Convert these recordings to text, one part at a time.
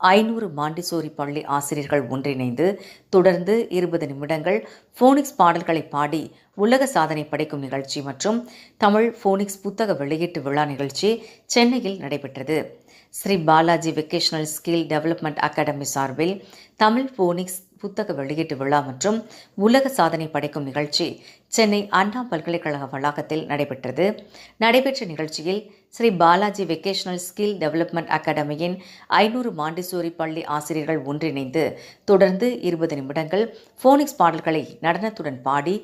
500 Montessori பள்ளி ஆசிரியர்கள் ஒன்றிணைந்து தொடர்ந்து 20 நிமிடங்கள் போனிக்ஸ் பாடல்களை பாடி உலக சாதனை படைக்கும் நிகழ்ச்சி மற்றும் தமிழ் போனிக்ஸ் புத்தக வெளியீட்டு விழா நிகழ்ச்சி சென்னையில் நடைபெற்றது. Shri Balaji vocational skill development academy சார்பில் தமிழ் போனிக்ஸ் புத்தக வெளியீட்டு விழா மற்றும் உலக சாதனை படைக்கும் நிகழ்ச்சி சென்னை அண்ணா பல்கலைக்கழக வளாகத்தில் நடைபெற்றது. நடைபெற்ற நிகழ்ச்சியில் Shri Balaji vocational skill development அகாடமியின் 500 மாண்டிசோரி பள்ளி ஆசிரியர்கள் ஒன்றிணைந்து தொடர்ந்து 20 நிமிடங்கள் போனிக்ஸ் பாடல்களை நடனத்துடன் பாடி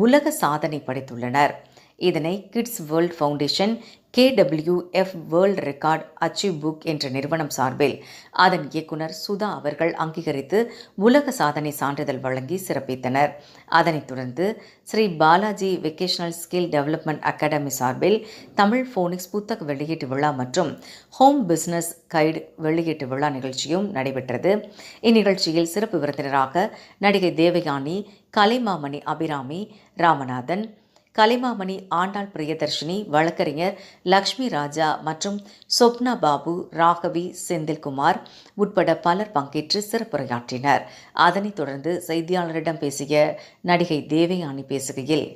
உலக சாதனை படைத்துள்ளனர். இதனை kids world foundation KWF world record achieve book என்ற நிறுவனம் சார்பில் அதன் இயக்குனர் சுதா அவர்கள் அங்கீகரித்து உலக சாதனை சான்றிதழ் வழங்கி சிறப்பித்தனர். அதனைத் தொடர்ந்து Shri Balaji vocational skill development academy சார்பில் தமிழ் போனிக்ஸ் புத்தக வெளியீட்டு விழா மற்றும் ஹோம் பிசினஸ் கைடு வெளியீட்டு விழா நிகழ்ச்சியும் நடைபெற்றது. இந்நிகழ்ச்சியில் சிறப்பு விருந்தினராக நடிகை தேவயானி, கலைமாமணி அபிராமி ராமநாதன், கலைமாமணி ஆண்டாள் பிரியதர்ஷினி, வழக்கறிஞர் லக்ஷ்மி ராஜா மற்றும் சொப்னா பாபு, ராகவி, செந்தில்குமார் உட்பட பலர் பங்கேற்று சிறப்புரையாற்றினர். அதனைத் தொடர்ந்து செய்தியாளரிடம் பேசிய நடிகை தேவயானி பேசுகையில்,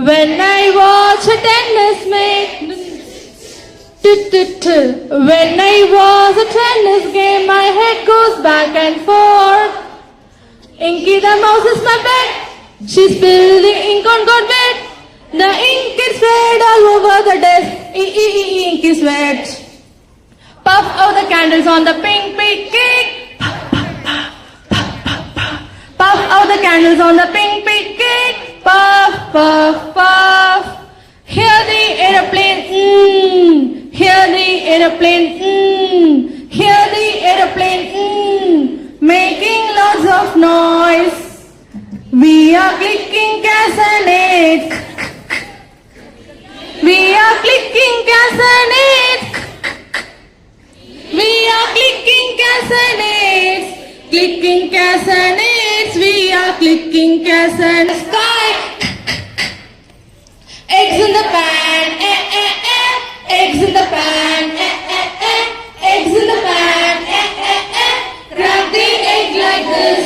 when I watch a tennis match, when I watch a tennis game, my head goes back and forth. Inky the mouse is my pet, she's spilling ink on God bed. The ink is spread all over the desk, inky sweat. Puff out the candles on the pink cake, puff out the candles on the pink cake. Puff, puff, puff. Hear the aeroplane, hear the aeroplane, hear the aeroplane, making lots of noise. We are clicking castanets, we are clicking castanets, we are clicking castanets, clicking castanets, we are clicking castanets. Sky, eggs in the pan, eggs in the pan, eggs in the pan, grab the egg like this,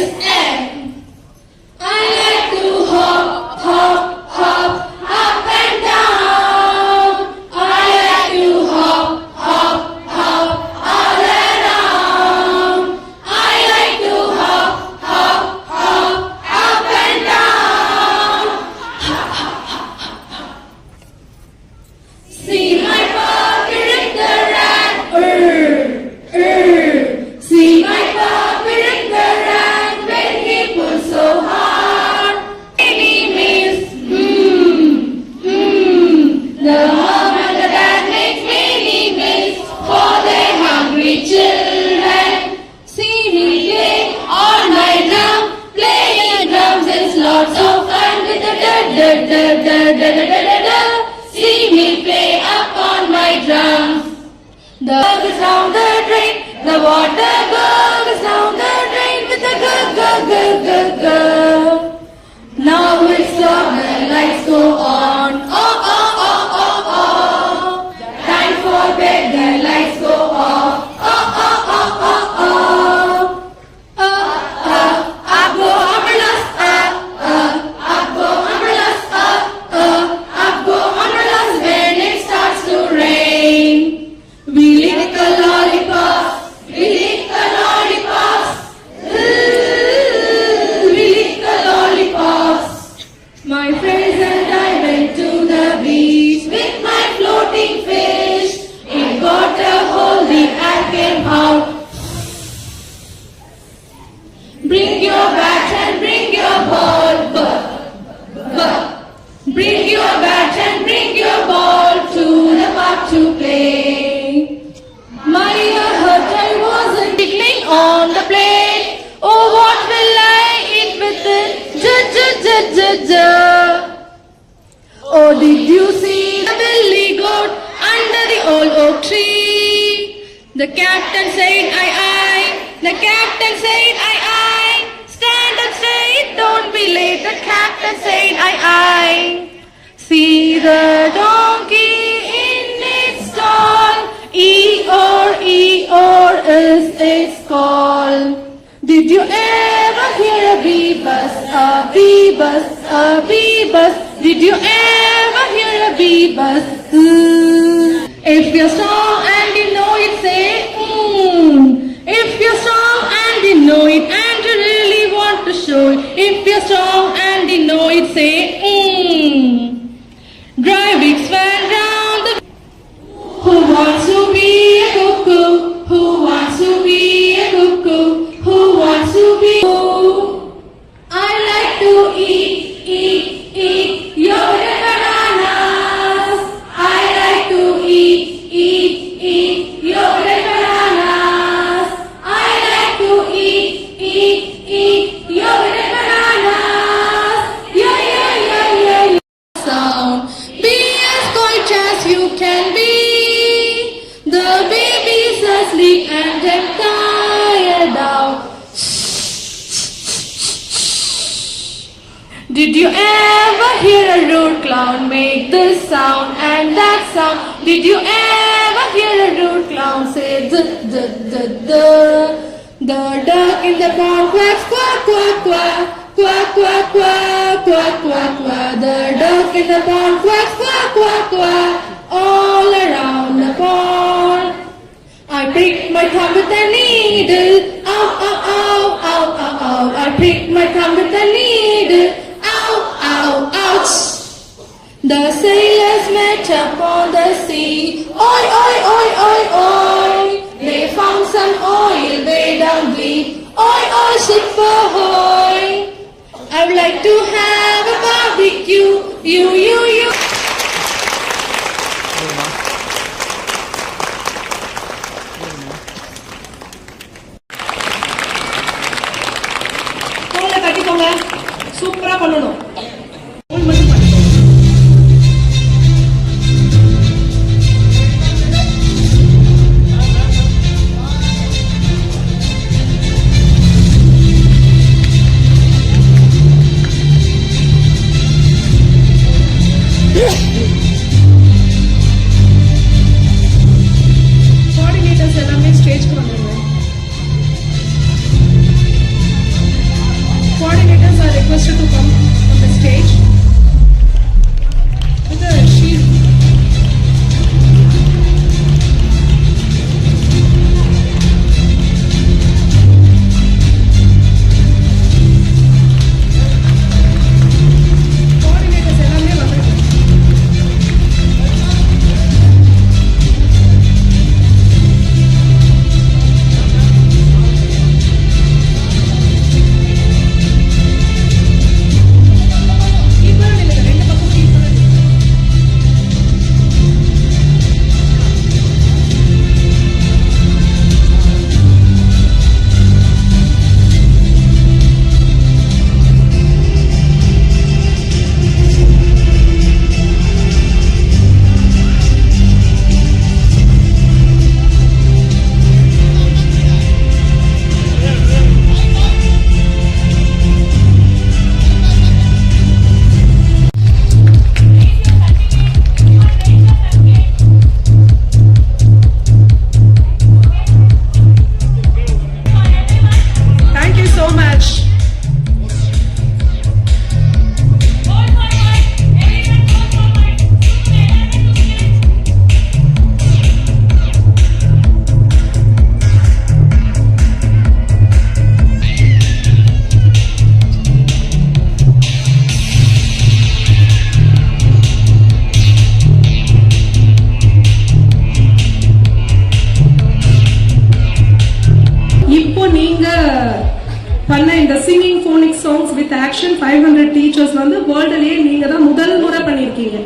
I like to hop, hop, hop, up and down. I like to hop, hop, hop, all around. I like to hop, hop, hop, up and down. See my puppy Rick the rat, see my puppy Rick the rat when he pulls so hard. Enemies, the mom and the dad make many meals for their hungry children. See me play all night long, playing drums is lots of fun with the da-da-da-da-da-da-da-da-da. See me play up on my drums. The goes down the drain, the water goes down the drain with the go-go-go-go-go. Now it's dark, the lights go on. Oh, oh, oh, oh, oh. Time for bed, the lights go off. Oh, oh, oh, oh, oh. Up go umbrellas, up go umbrellas, up go umbrellas when it starts to rain. We lick the lollipops, we lick the lollipops, we lick the lollipops. My friends and I went to the beach with my floating fish. It got a hold, the ant came out. Bring your bat and bring your ball, bring your bat and bring your ball to the park to play. My ear hurt, I wasn't tickling on the plate. Oh, what will I eat with it? Oh, did you see the billy goat under the old oak tree? The captain said, aye, aye. The captain captain said, aye, aye. Stand up straight, don't be late. The captain said, aye, aye. See the donkey in its stall. E-or is its call. Did you ever hear a bee buzz, a bee buzz, a bee buzz? Did you ever hear a bee buzz? If you're strong and you know it, say If you're strong and you know it and you really want to show it. If you're strong and you know it, say Dry weeks went round the. Who wants to be a cuckoo? Who wants to be a cuckoo? Who wants to be? I like to eat yogurt and bananas. I like to eat yogurt and bananas. I like to eat yogurt and bananas. Yeah. Sound. Be as quiet as you can be. The baby's asleep and I'm tired out. Did you ever hear a rude clown make this sound and that sound? Did you ever hear a rude clown say the duck in the pond quacks quack quack quack quack quack quack quack quack quack. The duck in the pond quacks quack quack quack all around the pond. I pricked my thumb with a needle. Ow, ow, ow, ow, ow, ow. I pricked my thumb with a needle. Ow, ow, ouch. The sailors met up on the sea. Oi, oi, oi, oi, oi. They found some oil way down deep. Oi, oi, ship ahoy. I would like to have a barbecue. You. கட்டிக்கோங்க. சூப்பரா பண்ணணும். Coordinators எல்லாமே ஸ்டேஜ்க்கு வந்துருங்க. Coordinators are requested to come on the stage with a shield. Coordinators எல்லாமே வந்துருங்க. பண்ண இந்த singing phonic songs with action 500 teachers வந்து வேர்ல்ட்லயே நீங்க தான் முதல் முறை பண்ணிருக்கீங்க.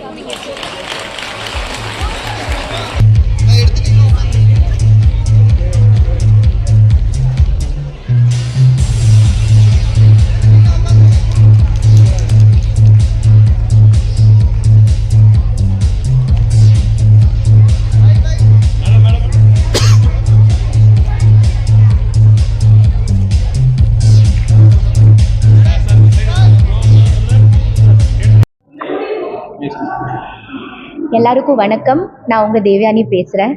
எல்லாருக்கும் வணக்கம். நான் உங்கள் தேவயானி பேசுகிறேன்.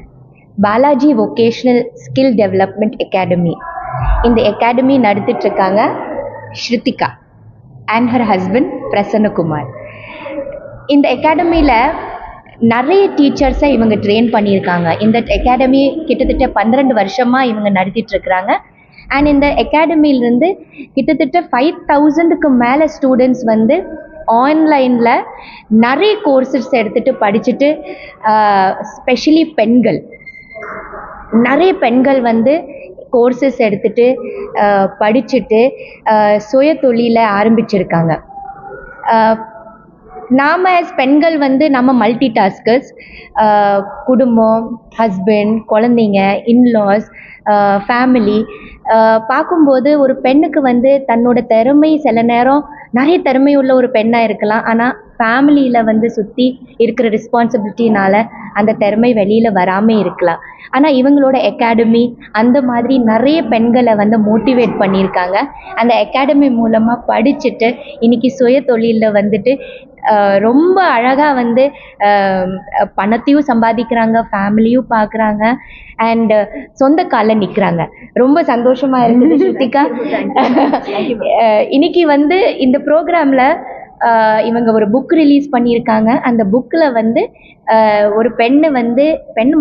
Balaji vocational skill development academy, இந்த அகாடமி நடத்திட்டுருக்காங்க Shruthika and her husband Prasannakumar. இந்த அகாடமியில் நிறைய டீச்சர்ஸை இவங்க ட்ரெயின் பண்ணியிருக்காங்க. இந்த அகாடமி கிட்டத்தட்ட 12 வருஷமாக இவங்க நடத்திட்டுருக்குறாங்க. அண்ட் இந்த அகாடமியிலேருந்து கிட்டத்தட்ட 5000க்கு மேலே ஸ்டூடெண்ட்ஸ் வந்து ஆன்லைனில் நிறைய கோர்சஸ் எடுத்துகிட்டு படிச்சுட்டு, ஸ்பெஷலி நிறைய பெண்கள் வந்து கோர்சஸ் எடுத்துகிட்டு படிச்சுட்டு சுய தொழிலை ஆரம்பிச்சிருக்காங்க. நாம் பெண்கள் வந்து நம்ம மல்டி டாஸ்கர்ஸ், குடும்பம், ஹஸ்பண்ட், குழந்தைங்க, இன்லாஸ், ஃபேமிலி பார்க்கும்போது ஒரு பெண்ணுக்கு வந்து தன்னோட திறமை சில நேரம் நிறைய திறமை உள்ள ஒரு பெண்ணாக இருக்கலாம். ஆனால் ஃபேமிலியில் வந்து சுற்றி இருக்கிற ரெஸ்பான்சிபிலிட்டினால் அந்த திறமை வெளியில் வராமல் இருக்கலாம். ஆனால் இவங்களோட அகாடமி அந்த மாதிரி நிறைய பெண்களை வந்து மோட்டிவேட் பண்ணியிருக்காங்க. அந்த அகாடமி மூலமாக படிச்சுட்டு இன்றைக்கி சுய தொழிலில் வந்துட்டு ரொம்ப அழகாக வந்து பணத்தையும் சம்பாதிக்கிறாங்க, ஃபேமிலியும் பார்க்குறாங்க, அண்ட் சொந்த காலில் நிற்கிறாங்க. ரொம்ப சந்தோஷமாக இருக்குது ஸ்ருத்திகா. இன்னைக்கு வந்து இந்த ப்ரோக்ராமில் இவங்க ஒரு புக் ரிலீஸ் பண்ணியிருக்காங்க. அந்த புக்கில் வந்து ஒரு பெண்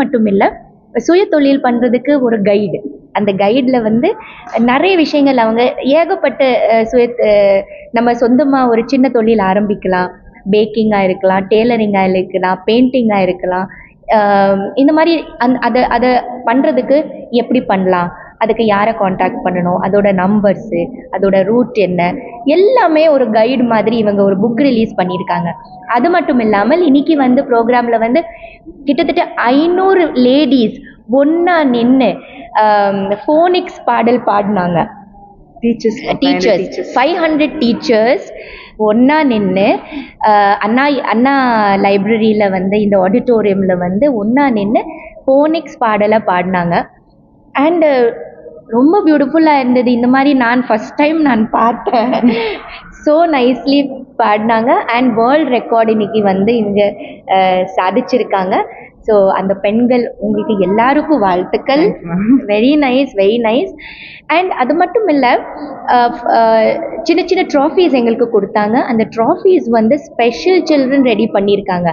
மட்டும் இல்லை, சுய தொழில் பண்ணுறதுக்கு ஒரு கைடு. அந்த கைடில் வந்து நிறைய விஷயங்கள் அவங்க ஏகப்பட்ட நம்ம சொந்தமாக ஒரு சின்ன தொழில் ஆரம்பிக்கலாம். பேக்கிங்காக இருக்கலாம், டெய்லரிங்காக இருக்கலாம், பெயிண்டிங்காக இருக்கலாம். இந்த மாதிரி அதை பண்ணுறதுக்கு எப்படி பண்ணலாம், அதுக்கு யாரை காண்டாக்ட் பண்ணணும், அதோட நம்பர்ஸு, அதோட ரூட் என்ன, எல்லாமே ஒரு கைடு மாதிரி இவங்க ஒரு புக் ரிலீஸ் பண்ணியிருக்காங்க. அது மட்டும் இல்லாமல் இன்றைக்கி வந்து ப்ரோக்ராமில் வந்து கிட்டத்தட்ட 500 லேடிஸ் ஒன்றா நின்று ஃபோனிக்ஸ் பாடல் பாடினாங்க. டீச்சர்ஸ் 500 டீச்சர்ஸ் ஒன்றா நின்று அண்ணா லைப்ரரியில் வந்து இந்த ஆடிட்டோரியமில் வந்து ஒன்றா நின்று ஃபோனிக்ஸ் பாடலை பாடினாங்க. அண்டு ரொம்ப பியூட்டிஃபுல்லாக இருந்தது. இந்த மாதிரி ஃபஸ்ட் டைம் நான் பார்த்தேன். ஸோ நைஸ்லி பாடினாங்க. அண்ட் வேர்ல்ட் ரெக்கார்டு இன்னைக்கு வந்து இவங்க சாதிச்சிருக்காங்க. ஸோ அந்த பெண்கள் உங்களுக்கு எல்லாருக்கும் வாழ்த்துக்கள். Very nice, very nice. And அது மட்டும் இல்லை, சின்ன சின்ன ட்ராஃபீஸ் எங்களுக்கு கொடுத்தாங்க. அந்த ட்ராஃபீஸ் வந்து ஸ்பெஷல் சில்ட்ரன் ரெடி பண்ணியிருக்காங்க.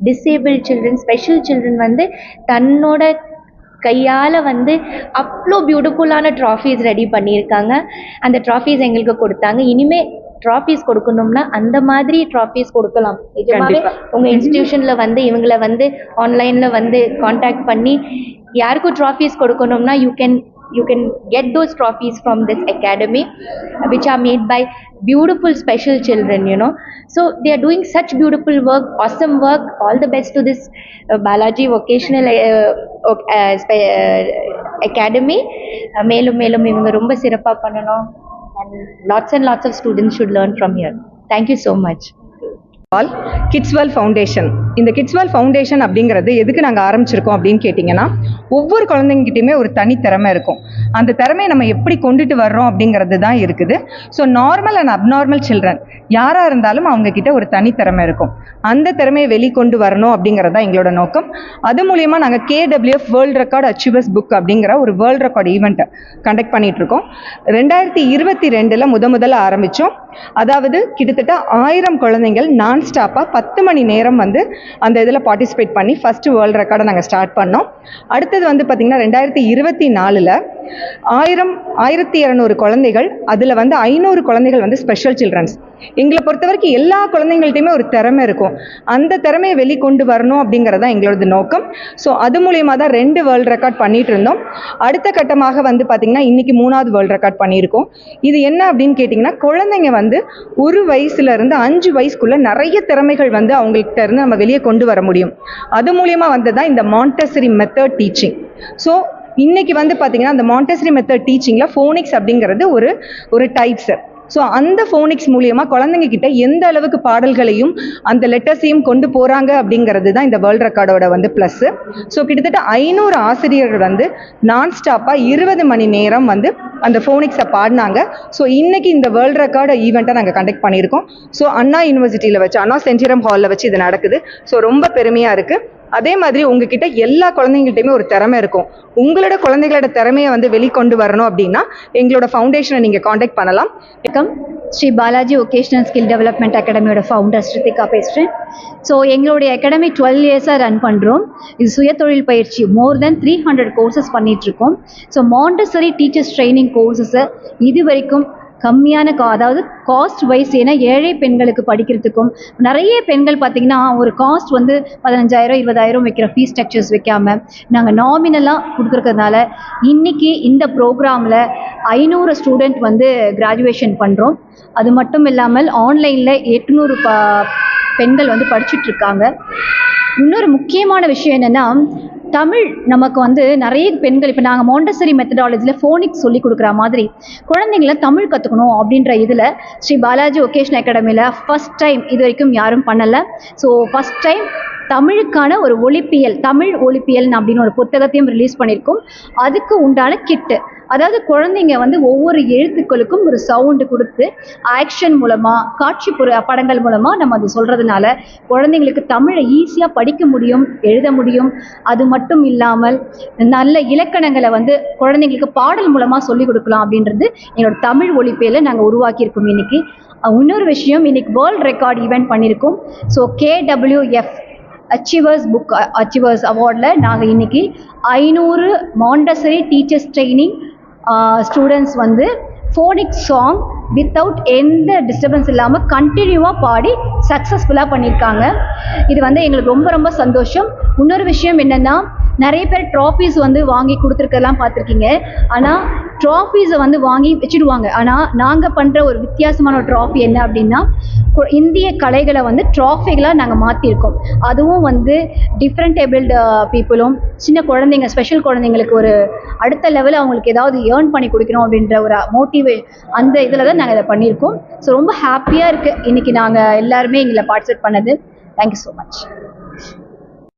டிசேபிள் சில்ட்ரன், ஸ்பெஷல் சில்ட்ரன் வந்து தன்னோட கையால் வந்து அவ்வளோ பியூட்டிஃபுல்லான ட்ராஃபீஸ் ரெடி பண்ணியிருக்காங்க. அந்த ட்ராஃபீஸ் எங்களுக்கு கொடுத்தாங்க. இனிமேல் ட்ராஃபீஸ் கொடுக்கணும்னா அந்த மாதிரி ட்ராஃபீஸ் கொடுக்கலாம். நிஜமாவே உங்கள் இன்ஸ்டிடியூஷனில் வந்து இவங்களை வந்து ஆன்லைனில் வந்து காண்டாக்ட் பண்ணி யாருக்கும் ட்ராஃபீஸ் கொடுக்கணும்னா you can get those trophies from this academy, which are made by beautiful special children, so they are doing such beautiful work, awesome work. All the best to this Balaji Vocational Academy. மேலும் இவங்க ரொம்ப சிறப்பா பண்ணணும், and lots of students should learn from here. Thank you so much. Kidswell Foundation. இந்த Kidswell foundation அப்படிங்கிறது எதுக்கு நாங்கள் ஆரம்பிச்சிருக்கோம் அப்படின்னு கேட்டிங்கன்னா, ஒவ்வொரு குழந்தைங்கிட்டையுமே ஒரு தனி திறமை இருக்கும். அந்த திறமையை நம்ம எப்படி கொண்டுட்டு வர்றோம் அப்படிங்கிறது தான் இருக்குது. So normal and abnormal children யாராக இருந்தாலும் அவங்கக்கிட்ட ஒரு தனி திறமை இருக்கும். அந்த திறமையை வெளிக்கொண்டு வரணும் அப்படிங்கிறது தான் எங்களோட நோக்கம். அது மூலிமா நாங்கள் KWF world record achievers book அப்படிங்கிற ஒரு வேர்ல்டு ரெக்கார்டு ஈவெண்ட்டை கண்டக்ட் பண்ணிகிட்ருக்கோம். 2022 முதல்ல ஆரம்பித்தோம். அதாவது கிட்டத்தட்ட 1000 குழந்தைங்கள் நான்-ஸ்டாப்பாக 10 மணி நேரம் வந்து அந்த இதில் பார்ட்டிசிபேட் பண்ணி ஃபஸ்ட்டு வேர்ல்டு ரெக்கார்டை நாங்கள் ஸ்டார்ட் பண்ணோம். அடுத்தது வந்து பார்த்திங்கன்னா 2024 1200 குழந்தைகள், அதில் வந்து 500 குழந்தைகள் வந்து ஸ்பெஷல் சில்ட்ரன்ஸ். எங்களை பொறுத்த வரைக்கும் எல்லா குழந்தைங்கள்ட்டையுமே ஒரு திறமை இருக்கும். அந்த திறமையை வெளிக்கொண்டு வரணும் அப்படிங்கிறது தான் எங்களோட நோக்கம். ஸோ அது மூலயமா தான் 2 வேர்ல்டு ரெக்கார்ட் பண்ணிட்டு இருந்தோம். அடுத்த கட்டமாக வந்து பார்த்திங்கன்னா இன்றைக்கி 3வது வேர்ல்டு ரெக்கார்ட் பண்ணியிருக்கோம். இது என்ன அப்படின்னு கேட்டிங்கன்னா, குழந்தைங்க வந்து 1 வயசுலேருந்து 5 வயசுக்குள்ளே நிறைய திறமைகள் வந்து அவங்கள்ட்ட இருந்து நம்ம வெளியே கொண்டு வர முடியும். அது மூலயமா வந்து தான் இந்த மாண்டெசரி மெத்தட் டீச்சிங். ஸோ இன்றைக்கி வந்து பார்த்திங்கன்னா அந்த மாண்டெசரி மெத்தட் டீச்சிங்கில் ஃபோனிக்ஸ் அப்படிங்கிறது ஒரு டைப்ஸு. ஸோ அந்த ஃபோனிக்ஸ் மூலியமாக குழந்தைங்க கிட்ட எந்த அளவுக்கு பாடல்களையும் அந்த லெட்டர்ஸையும் கொண்டு போகிறாங்க அப்படிங்கிறது தான் இந்த வேர்ல்ட் ரெக்கார்டோட வந்து ப்ளஸ்ஸு. ஸோ கிட்டத்தட்ட 500 ஆசிரியர்கள் வந்து நான் ஸ்டாப்பாக 20 மணி நேரம் வந்து அந்த ஃபோனிக்ஸை பாடினாங்க. ஸோ இன்னைக்கு இந்த வேர்ல்ட் ரெக்கார்டு ஈவெண்ட்டை நாங்கள் கண்டக்ட் பண்ணியிருக்கோம். ஸோ அண்ணா யூனிவர்சிட்டியில் வச்சு, அண்ணா செஞ்சிரம் ஹாலில் வச்சு இது நடக்குது. ஸோ ரொம்ப பெருமையாக இருக்குது. அதே மாதிரி உங்ககிட்ட எல்லா குழந்தைங்கள்ட்டையுமே ஒரு திறமை இருக்கும். உங்களோட குழந்தைகளோட திறமையை வந்து வெளிக்கொண்டு வரணும் அப்படின்னா எங்களோட ஃபவுண்டேஷனை நீங்கள் காண்டாக்ட் பண்ணலாம். வணக்கம், Shri Balaji vocational skill development அகாடமியோட ஃபவுண்டர் ஸ்ருதிகா பேசுகிறேன். ஸோ எங்களுடைய அகாடமி 12 இயர்ஸாக ரன் பண்ணுறோம். இது சுயதொழில் பயிற்சி மோர் தென் 300 கோர்சஸ் பண்ணிகிட்ருக்கோம். ஸோ மாண்டசரி டீச்சர்ஸ் ட்ரைனிங் கோர்சஸை இது வரைக்கும் கம்மியான அதாவது காஸ்ட் வைஸ், ஏன்னா ஏழை பெண்களுக்கு படிக்கிறதுக்கும் நிறைய பெண்கள் பார்த்திங்கன்னா ஒரு காஸ்ட் வந்து 15,000 20,000 வைக்கிற ஃபீஸ் ஸ்ட்ரக்சர்ஸ் வைக்காமல் நாங்கள் நாமினலாக கொடுத்துருக்கிறதுனால இன்றைக்கி இந்த ப்ரோக்ராமில் 500 ஸ்டூடெண்ட் வந்து கிராஜுவேஷன் பண்ணுறோம். அது மட்டும் இல்லாமல் ஆன்லைனில் 800 பெண்கள் வந்து படிச்சுட்ருக்காங்க. இன்னொரு முக்கியமான விஷயம் என்னென்னா, தமிழ் நமக்கு வந்து நிறைய பெண்கள் இப்போ நாங்கள் மாண்டசரி மெத்தடாலஜியில் ஃபோனிக்ஸ் சொல்லி கொடுக்குற மாதிரி குழந்தைங்கள தமிழ் கற்றுக்கணும் அப்படின்ற இதில் ஸ்ரீ பாலாஜி ஒகேஷ்னல் அகாடமியில் ஃபஸ்ட் டைம் இது வரைக்கும் யாரும் பண்ணலை. ஸோ ஃபஸ்ட் டைம் தமிழுக்கான ஒரு ஒலிப்பியல், தமிழ் ஒலிப்பியல் அப்படின்னு ஒரு புத்தகத்தையும் ரிலீஸ் பண்ணியிருக்கோம். அதுக்கு உண்டான கிட்டு, அதாவது குழந்தைங்க வந்து ஒவ்வொரு எழுத்துக்களுக்கும் ஒரு சவுண்டு கொடுத்து ஆக்ஷன் மூலமாக, காட்சி படங்கள் மூலமாக நம்ம அது சொல்கிறதுனால குழந்தைங்களுக்கு தமிழை ஈஸியாக படிக்க முடியும், எழுத முடியும். அது மட்டும் இல்லாமல் நல்ல இலக்கணங்களை வந்து குழந்தைங்களுக்கு பாடல் மூலமாக சொல்லிக் கொடுக்கலாம் அப்படின்றது எங்களோட தமிழ் ஒலிப்பியலை நாங்கள் உருவாக்கியிருக்கோம். இன்றைக்கி இன்னொரு விஷயம், இன்றைக்கி வேர்ல்ட் ரெக்கார்ட் ஈவெண்ட் பண்ணியிருக்கோம். ஸோ KWF புக் அச்சீவர்ஸ் அவார்டில் நாங்கள் இன்றைக்கி 500 மாண்டசரி டீச்சர்ஸ் ட்ரைனிங் ஸ்டூடெண்ட்ஸ் வந்து ஃபோனிக்ஸ் சாங் வித்தவுட் எந்த டிஸ்டர்பன்ஸ் இல்லாமல் கண்டினியூவாக பாடி சக்ஸஸ்ஃபுல்லாக பண்ணியிருக்காங்க. இது வந்து எங்களுக்கு ரொம்ப ரொம்ப சந்தோஷம். இன்னொரு விஷயம் என்னென்னா, நிறைய பேர் ட்ராஃபீஸ் வந்து வாங்கி கொடுத்துருக்கெல்லாம் பார்த்துருக்கீங்க. ஆனால் ட்ராஃபீஸை வந்து வாங்கி வச்சுடுவாங்க. ஆனால் நாங்கள் பண்ணுற ஒரு வித்தியாசமான ஒரு ட்ராஃபி என்ன அப்படின்னா, இந்திய கலைகளை வந்து ட்ராஃபிகளாக நாங்கள் மாற்றிருக்கோம். அதுவும் வந்து டிஃப்ரெண்ட் ஏபிள்டு பீப்புளும், சின்ன குழந்தைங்க, ஸ்பெஷல் குழந்தைங்களுக்கு ஒரு அடுத்த லெவலில் அவங்களுக்கு ஏதாவது ஏர்ன் பண்ணி கொடுக்கணும் அப்படின்ற ஒரு அந்த இதில் தான் நாங்கள் இதை பண்ணியிருக்கோம். ஸோ ரொம்ப ஹாப்பியாக இருக்குது இன்றைக்கி நாங்கள் எல்லாருமே இதில் பார்ட்டிசிபேட் பண்ணது. Thank you so much.